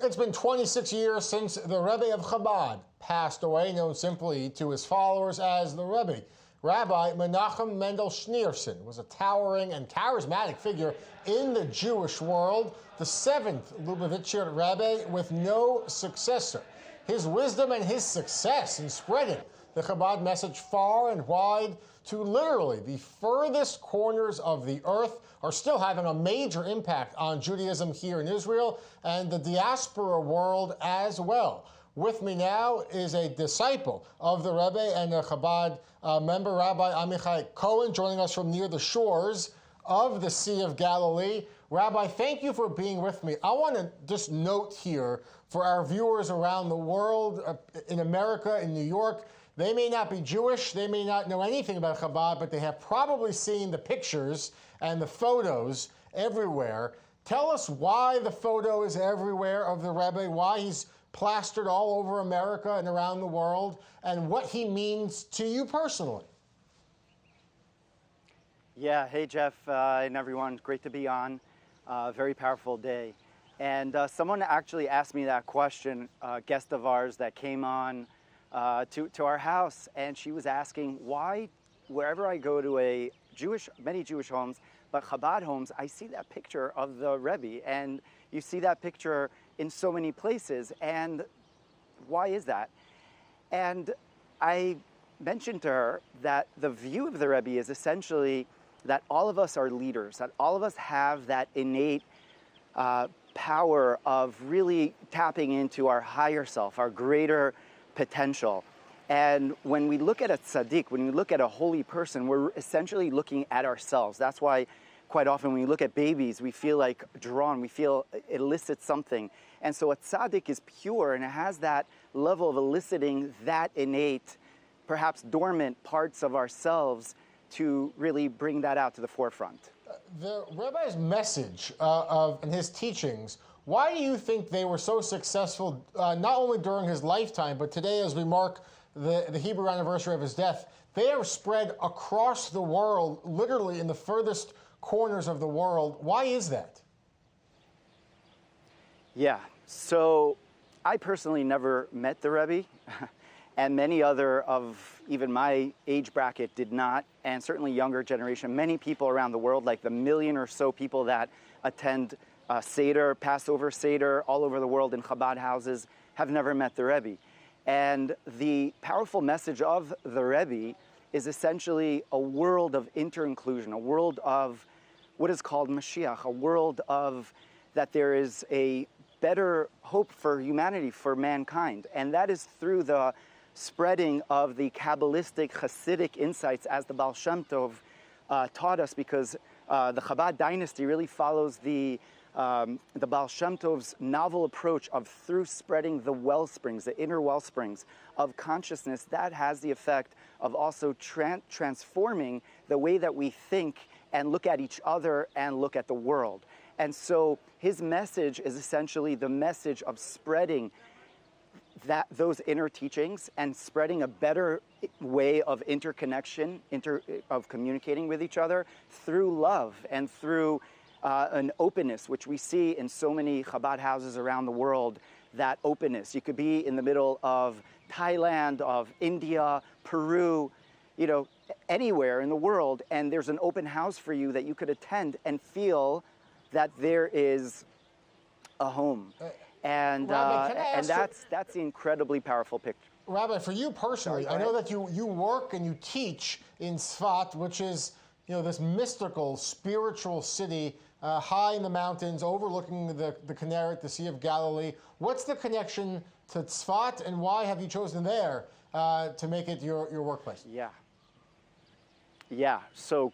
It's been 26 years since the Rebbe of Chabad passed away, known simply to his followers as the Rebbe. Rabbi Menachem Mendel Schneerson was a towering and charismatic figure in the Jewish world, the seventh Lubavitcher Rebbe with no successor. His wisdom and his success in spreading the Chabad message far and wide to literally the furthest corners of the earth are still having a major impact on Judaism here in Israel and the diaspora world as well. With me now is a disciple of the Rebbe and a Chabad member, Rabbi Amichai Cohen, joining us from near the shores of the Sea of Galilee. Rabbi, thank you for being with me. I want to just note here for our viewers around the world, in America, in New York, they may not be Jewish, they may not know anything about Chabad, but they have probably seen the pictures and the photos everywhere. Tell us why the photo is everywhere of the Rebbe, why he's plastered all over America and around the world, and what he means to you personally. Yeah, hey Jeff and everyone, great to be on. Very powerful day. And someone actually asked me that question, a guest of ours that came on to our house, and she was asking why wherever I go to many Jewish homes, but Chabad homes, I see that picture of the Rebbe, and you see that picture in so many places, and why is that? And I mentioned to her that the view of the Rebbe is essentially that all of us are leaders, that all of us have that innate power of really tapping into our higher self, our greater potential. And when we look at a tzaddik, when we look at a holy person, we're essentially looking at ourselves. That's why quite often when we look at babies, we feel like drawn, we feel it elicits something. And so a tzaddik is pure, and it has that level of eliciting that innate, perhaps dormant parts of ourselves to really bring that out to the forefront. The Rebbe's message and his teachings, why do you think they were so successful, not only during his lifetime, but today as we mark the Hebrew anniversary of his death? They are spread across the world, literally in the furthest corners of the world. Why is that? Yeah, so I personally never met the Rebbe, and many other of even my age bracket did not, and certainly younger generation. Many people around the world, like the million or so people that attend Seder, Passover Seder, all over the world in Chabad houses, have never met the Rebbe. And the powerful message of the Rebbe is essentially a world of inter-inclusion, a world of what is called Mashiach, a world of that there is a better hope for humanity, for mankind. And that is through the spreading of the Kabbalistic, Hasidic insights, as the Baal Shem Tov taught us, because the Chabad dynasty really follows the Baal Shem Tov's novel approach of through spreading the wellsprings, the inner wellsprings of consciousness. That has the effect of also transforming the way that we think and look at each other and look at the world. And so his message is essentially the message of spreading those inner teachings and spreading a better way of interconnection, of communicating with each other through love and through an openness, which we see in so many Chabad houses around the world. That openness. You could be in the middle of Thailand, of India, Peru, anywhere in the world, and there's an open house for you that you could attend and feel that there is a home. And that's the incredibly powerful picture. Rabbi, for you personally, I know that you work and you teach in Tzfat, which is this mystical, spiritual city high in the mountains, overlooking the Kinneret, the Sea of Galilee. What's the connection to Tzfat, and why have you chosen there to make it your workplace? Yeah. So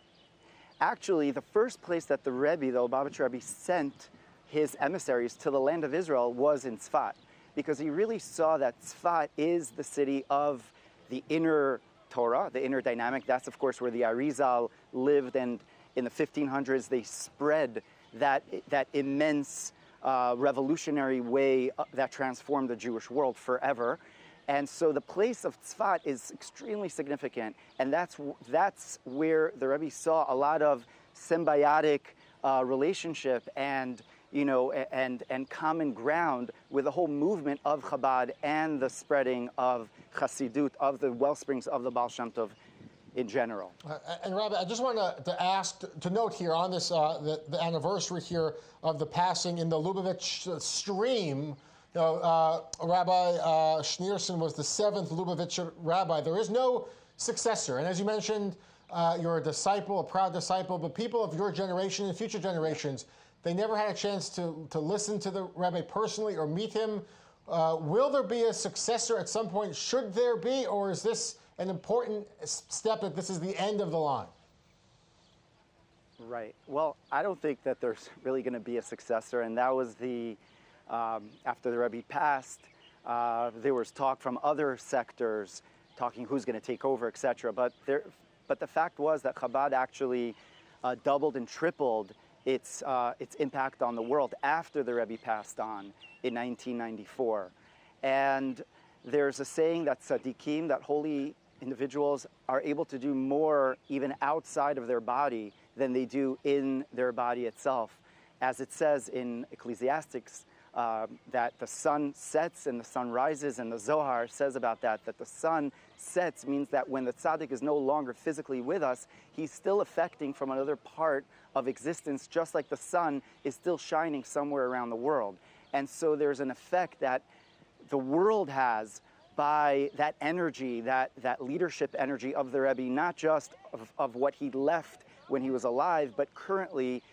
actually, the first place that the Rebbe, the Lubavitcher Rebbe, sent his emissaries to the land of Israel was in Tzfat, because he really saw that Tzfat is the city of the inner Torah, the inner dynamic. That's, of course, where the Arizal lived, and in the 1500s, they spread that immense revolutionary way that transformed the Jewish world forever. And so the place of Tzfat is extremely significant, and that's where the Rebbe saw a lot of symbiotic relationship and and common ground with the whole movement of Chabad and the spreading of Chassidut, of the wellsprings of the Baal Shem Tov in general. And Rabbi, I just want to ask, to note here on this, the anniversary here of the passing in the Lubavitch stream, Rabbi Schneerson was the 7th Lubavitcher Rabbi. There is no successor. And as you mentioned, you're a disciple, a proud disciple, but people of your generation and future generations, they never had a chance to listen to the Rebbe personally or meet him. Will there be a successor at some point? Should there be, or is this an important step that this is the end of the line? Right. Well, I don't think that there's really going to be a successor, and that was after the Rebbe passed, there was talk from other sectors talking who's going to take over, etc. But the fact was that Chabad actually doubled and tripled its impact on the world after the Rebbe passed on in 1994. And there's a saying that tzaddikim, that holy individuals, are able to do more even outside of their body than they do in their body itself. As it says in Ecclesiastics, that the sun sets and the sun rises, and the Zohar says about that the sun sets means that when the tzaddik is no longer physically with us, he's still affecting from another part of existence, just like the sun is still shining somewhere around the world. And so there's an effect that the world has by that energy, that leadership energy of the Rebbe, not just of what he left when he was alive, but currently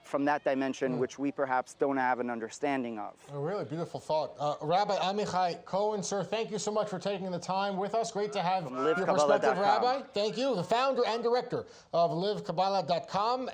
from that dimension, which we perhaps don't have an understanding of. A really beautiful thought. Rabbi Amichai Cohen, sir, thank you so much for taking the time with us. Great to have your perspective, Rabbi. Thank you. The founder and director of LiveKabbalah.com.